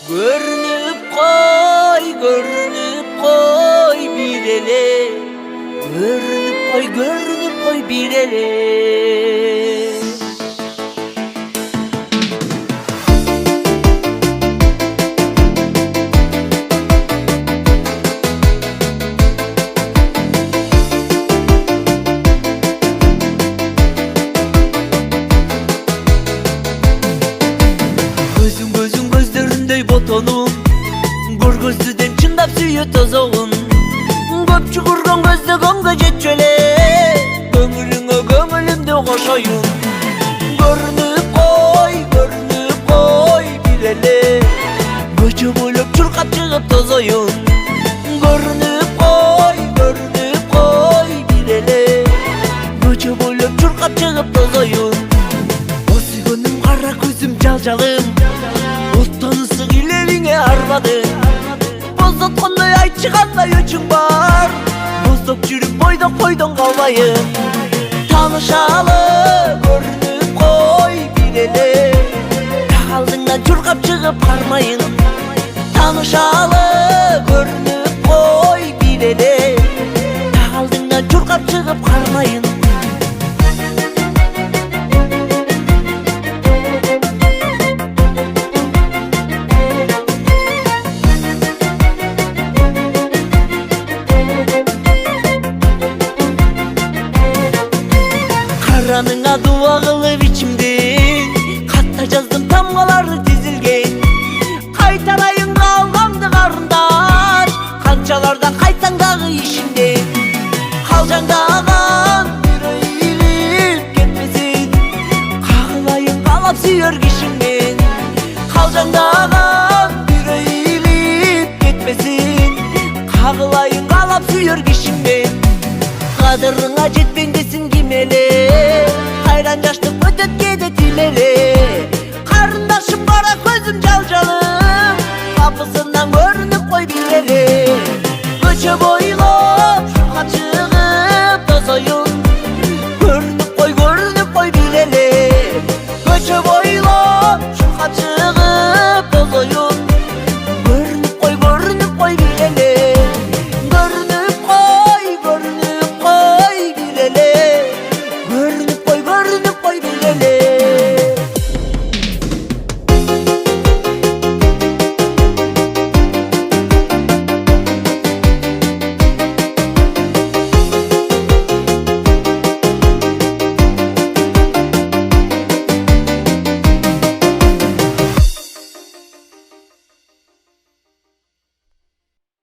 Görünüp koy bir ele. Görünüp koy bir ele. Gözün gözlerindey botonum, görgüsüden çındap süyü tozağın. Köp çukurgan gözde gönge jetçele, göңүлүңө koşayım. Görünüp koy bir ele. Көчө boylop çurkap çıkıp tozayım. Görünüp koy bir ele. Көчө boylop çurkap çıkıp tozayım. O sүйгөнүm kara gözüm жалжалым, оттон ысык илериңе арбадың. Bozotkандай айтчыгандай өчүң бар, боздоп жүрүп бойдон калбайын. Таанышалы көрүнүп кой бир эле, так алдыңдан чуркап чыгып кармайын. Таанышалы көрүнүп кой бир эле, так алдыңдан чуркап чыгып кармайын. Karanыңа дуа кылып ичимде, катта жаздым тамгалары тизилген. Кайтарайын калгамды карындаш, канчаларда кайтсаң дагы ишиңде. Калжаңдаган жүрөгүм кетпесин, кагылайын каалап сүйөр кишиңмен. Калжаңдаган жүрөгүм кетпесин, кагылайын каалап сүйөр кишиңмен. Кадырыңа жетпең десин ким эле, кайран жаштык өтөт кээде тилеле. Карындашым кара көзүм жалжалым, капысынан көрүнүп кой бир эле. Көчө бойлоп